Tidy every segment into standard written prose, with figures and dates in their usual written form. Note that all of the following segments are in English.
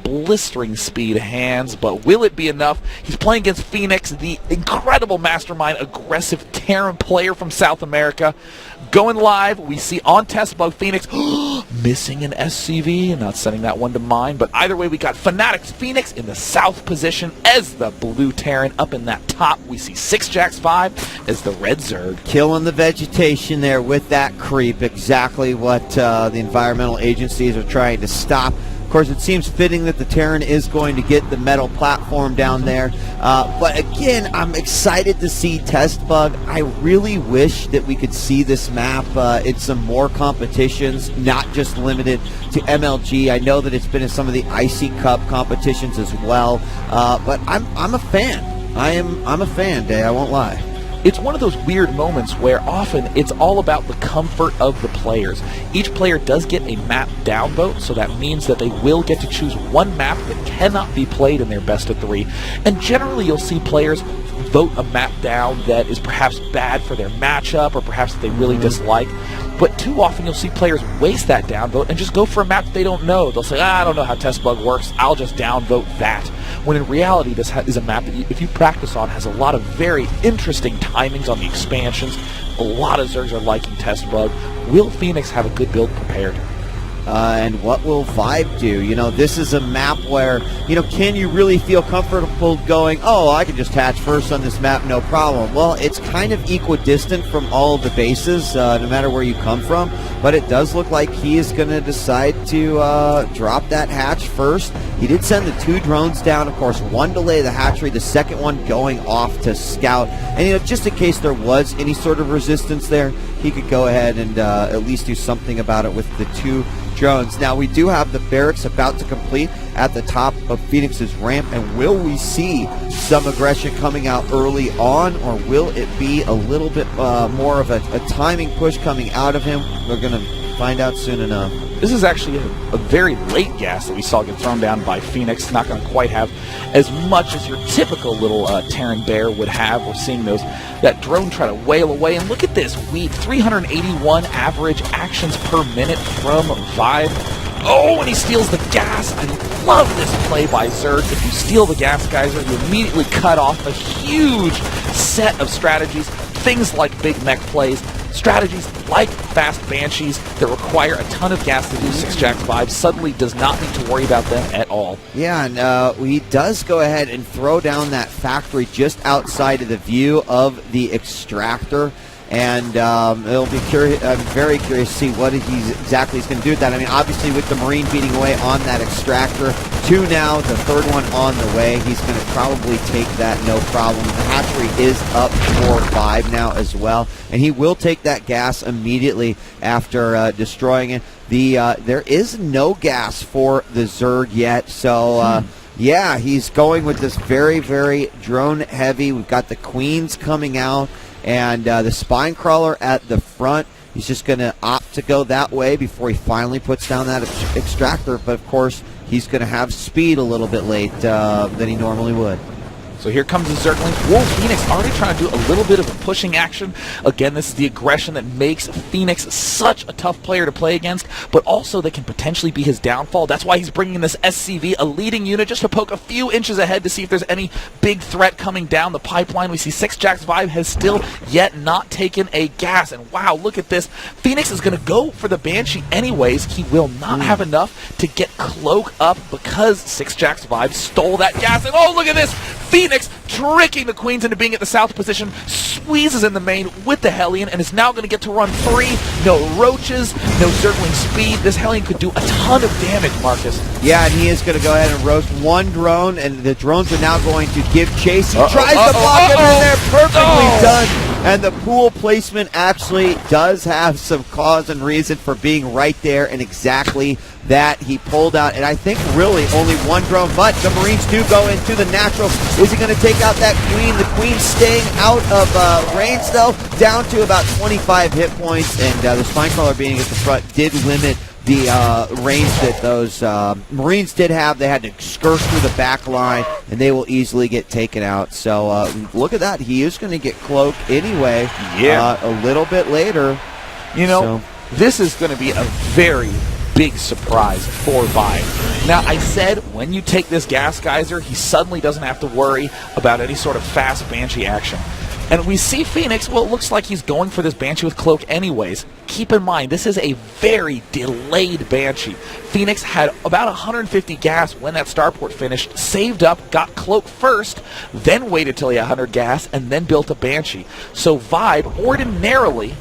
blistering speed hands, but will it be enough? He's playing against Fenix, the incredible mastermind, aggressive Terran player from South America. Going live, we see on test bug Fenix missing an SCV, not sending that one to mine, but either way we got Fnatic Fenix in the south position as the blue Terran. Up in that top we see SixJax Vibe as the red Zerg. Killing the vegetation there with that creep, exactly what the environmental agencies are trying to stop. Of course, it seems fitting that the Terran is going to get the metal platform down there. But again, I'm excited to see Test Bug. I really wish that we could see this map in some more competitions, not just limited to MLG. I know that it's been in some of the Icy Cup competitions as well. But I'm a fan. I'm a fan, Day. I won't lie. It's one of those weird moments where often it's all about the comfort of the players. Each player does get a map downvote, so that means that they will get to choose one map that cannot be played in their best of 3. And generally you'll see players vote a map down that is perhaps bad for their matchup or perhaps that they really dislike. But too often you'll see players waste that downvote and just go for a map that they don't know. They'll say, I don't know how Test Bug works, I'll just downvote that. When in reality, this is a map that, if you practice on, has a lot of very interesting timings on the expansions. A lot of Zergs are liking Test Bug. Will Fenix have a good build prepared? And what will Vibe do? You know, this is a map where, you know, can you really feel comfortable going, oh, I can just hatch first on this map, no problem? Well, it's kind of equidistant from all of the bases, no matter where you come from, but it does look like he is going to decide to drop that hatch first. He did send the 2 drones down, of course, one to lay the hatchery, the second one going off to scout. And, you know, just in case there was any sort of resistance there, he could go ahead and at least do something about it with the 2 drones. Now, we do have the barracks about to complete at the top of Phoenix's ramp, and will we see some aggression coming out early on, or will it be a little bit more of a timing push coming out of him? We're going to find out soon enough. This is actually a very late gas that we saw get thrown down by Fenix. Not going to quite have as much as your typical little Terran bear would have. We're seeing that drone try to wail away. And look at this weed, 381 average actions per minute from Vibe. Oh, and he steals the gas. I love this play by Zerg. If you steal the gas geyser, you immediately cut off a huge set of strategies. Things like big mech plays, strategies like fast banshees that require a ton of gas to do SixJax Vibe suddenly does not need to worry about them at all. Yeah, and he does go ahead and throw down that factory just outside of the view of the extractor. And it'll be curious. I'm very curious to see what exactly he's going to do with that. I mean, obviously with the Marine beating away on that extractor, 2 now, the 3rd one on the way. He's going to probably take that no problem. The hatchery is up for Vibe now as well, and he will take that gas immediately after destroying it. There is no gas for the Zerg yet, so yeah, he's going with this very, very drone heavy. We've got the Queens coming out. And the spine crawler at the front, he's just going to opt to go that way before he finally puts down that extractor. But, of course, he's going to have speed a little bit late than he normally would. So here comes the Zerglings. Wolf Fenix already trying to do a little bit of a pushing action. Again, this is the aggression that makes Fenix such a tough player to play against, but also that can potentially be his downfall. That's why he's bringing this SCV, a leading unit, just to poke a few inches ahead to see if there's any big threat coming down the pipeline. We see SixJax Vibe has still yet not taken a gas. And wow, look at this. Fenix is going to go for the Banshee anyways. He will not have enough to get Cloak up because SixJax Vibe stole that gas. And oh, look at this. Fenix tricking the Queens into being at the south position, squeezes in the main with the Hellion, and is now going to get to run free. No roaches, no Zergling speed. This Hellion could do a ton of damage, Marcus. Yeah, and he is going to go ahead and roast 1 drone, and the drones are now going to give chase. He tries to block it, and they're perfectly done. And the pool placement actually does have some cause and reason for being right there, and exactly that he pulled out. And I think really only 1 drone, but the Marines do go into the natural. Is he going to take out that Queen? The Queen staying out of range, though, down to about 25 hit points, and the Spinecrawler being at the front did limit the range that those Marines did have. They had to skirt through the back line, and they will easily get taken out. So look at that. He is going to get Cloak anyway. Yeah. A little bit later. You know, this is going to be a very big surprise for Vibe. Now, I said when you take this gas geyser, he suddenly doesn't have to worry about any sort of fast Banshee action. And we see Fenix, well, it looks like he's going for this Banshee with Cloak anyways. Keep in mind, this is a very delayed Banshee. Fenix had about 150 gas when that starport finished, saved up, got Cloak first, then waited till he had 100 gas, and then built a Banshee. So Vibe, ordinarily,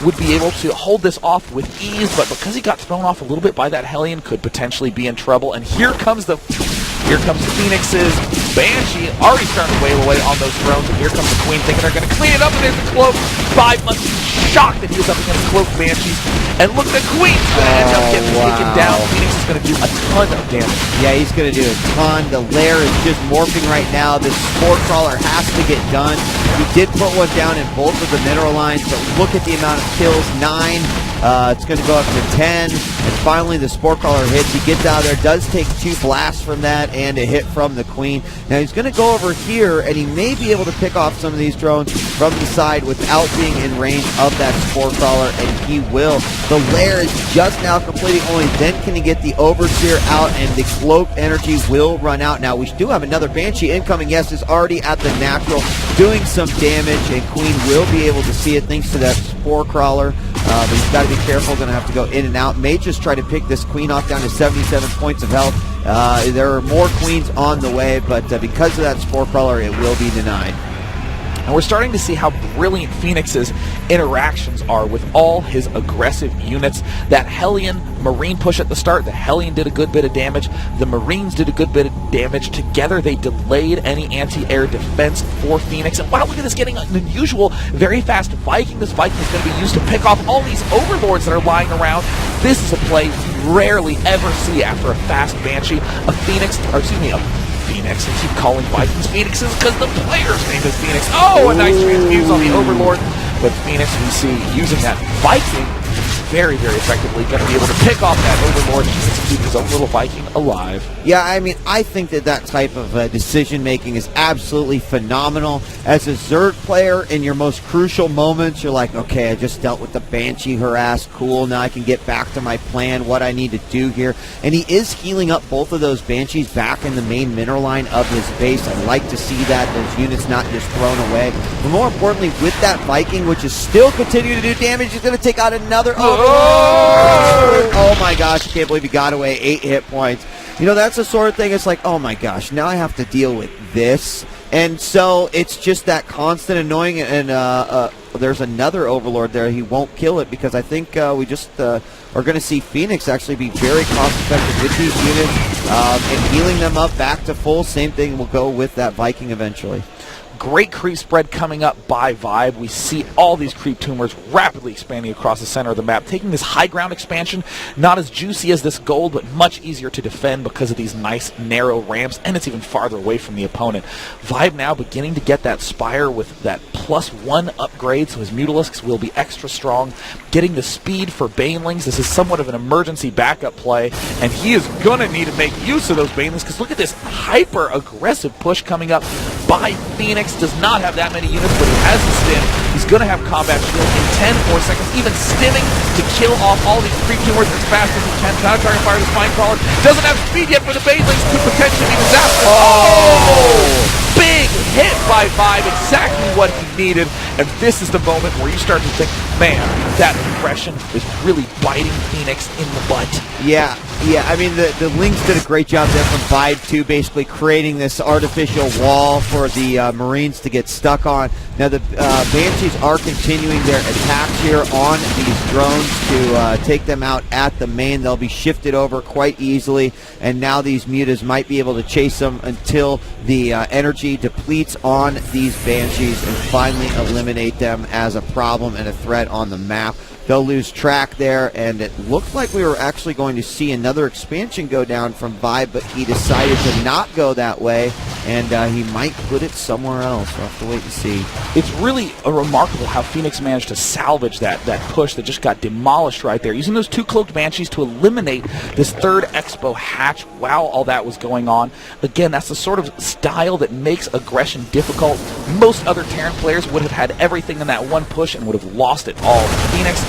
would be able to hold this off with ease, but because he got thrown off a little bit by that Hellion, could potentially be in trouble. And here comes Fenix's Banshee, already starting to wail away on those thrones, and here comes the Queen thinking they're going to clean it up, and there's the Cloak. Vibe must be shocked that he was up against Cloak Banshees, and look, the Queen's going to end up getting taken down. Fenix is going to do a ton of damage. Yeah, he's going to do a ton. The lair is just morphing right now. This Spore Crawler has to get done. He did put one down in both of the mineral lines, but look at the amount of kills, 9. It's going to go up to 10, and finally the Spore Crawler hits. He gets out of there, does take 2 blasts from that, and a hit from the Queen. Now he's going to go over here, and he may be able to pick off some of these drones from the side without being in range of that Spore Crawler, and he will. The lair is just now completing, only then can he get the Overseer out, and the Cloak energy will run out. Now we do have another Banshee incoming. Yes, is already at the natural, doing some damage, and Queen will be able to see it thanks to that Spore Crawler. But he's got to be careful, going to have to go in and out. May just try to pick this Queen off down to 77 points of health. There are more Queens on the way, but because of that Spore Crawler, it will be denied. And we're starting to see how brilliant Fenix's interactions are with all his aggressive units. That Hellion Marine push at the start, the Hellion did a good bit of damage. The Marines did a good bit of damage. Together, they delayed any anti-air defense for Fenix. And wow, look at this, getting an unusual, very fast Viking. This Viking is going to be used to pick off all these Overlords that are lying around. This is a play you rarely ever see after a fast Banshee. A Fenix, I keep calling Vikings Phoenixes because the player's name is Fenix. Oh, a nice transfuse on the Overlord. But Fenix, we see, using that Viking very, very effectively, going to be able to pick off that Overlord and keep his own little Viking alive. Yeah, I mean, I think that type of decision-making is absolutely phenomenal. As a Zerg player, in your most crucial moments, you're like, okay, I just dealt with the Banshee harass. Cool, now I can get back to my plan, what I need to do here. And he is healing up both of those Banshees back in the main mineral line of his base. I'd like to see that, those units not just thrown away. But more importantly, with that Viking, which is still continuing to do damage, he's going to take out another Oh my gosh, I can't believe he got away. 8 hit points. You know, that's the sort of thing, it's like, oh my gosh, now I have to deal with this. And so it's just that constant annoying, and there's another Overlord there. He won't kill it because I think we just are going to see Fenix actually be very cost-effective with these units and healing them up back to full. Same thing will go with that Viking eventually. Great creep spread coming up by Vibe. We see all these creep tumors rapidly expanding across the center of the map, taking this high ground expansion, not as juicy as this gold, but much easier to defend because of these nice narrow ramps, and it's even farther away from the opponent. Vibe now beginning to get that Spire with that +1 upgrade, so his Mutalisks will be extra strong. Getting the speed for Banelings. This is somewhat of an emergency backup play, and he is going to need to make use of those Banelings because look at this hyper-aggressive push coming up by Fenix. Does not have that many units, but he has the stim. He's going to have combat shield in 10 more seconds, even stimming to kill off all these creep tumors as fast as he can. Not trying to fire the Spine Crawler. Doesn't have speed yet for the Banelings. Could potentially be disastrous. Oh! Big hit by Vibe, exactly what he needed. And this is the moment where you start to think, man, that aggression is really biting Fenix in the butt. Yeah, I mean, the Lynx did a great job there from Vibe too, basically creating this artificial wall for the Marines to get stuck on. Now the Banshees are continuing their attacks here on these drones to take them out at the main. They'll be shifted over quite easily, and now these mutas might be able to chase them until the energy depletes on these Banshees and finally eliminate them as a problem and a threat on the map. They'll lose track there, and it looked like we were actually going to see another expansion go down from Vibe, but he decided to not go that way and he might put it somewhere else. We'll have to wait and see. It's really remarkable how Fenix managed to salvage that push that just got demolished right there, using those 2 Cloaked Banshees to eliminate this 3rd Expo hatch while all that was going on. Again, that's the sort of style that makes aggression difficult. Most other Terran players would have had everything in that one push and would have lost it all. Fenix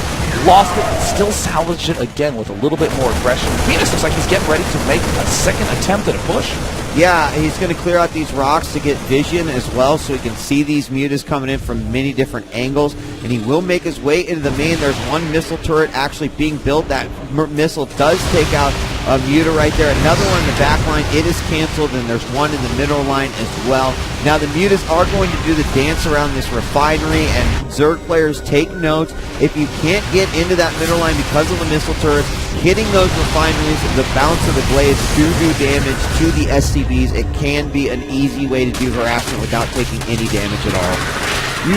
lost it, but still salvaged it again with a little bit more aggression. Fenix looks like he's getting ready to make a second attempt at a push. Yeah, he's going to clear out these rocks to get vision as well, so he can see these mutas coming in from many different angles, and he will make his way into the main. There's one missile turret actually being built. That missile does take out a muta right there. Another one in the back line. It is canceled, and there's one in the middle line as well. Now the mutas are going to do the dance around this refinery, and Zerg players take notes. If you can't get into that middle line because of the missile turrets, hitting those refineries, the bounce of the blades do damage to the SCBs. It can be an easy way to do harassment without taking any damage at all.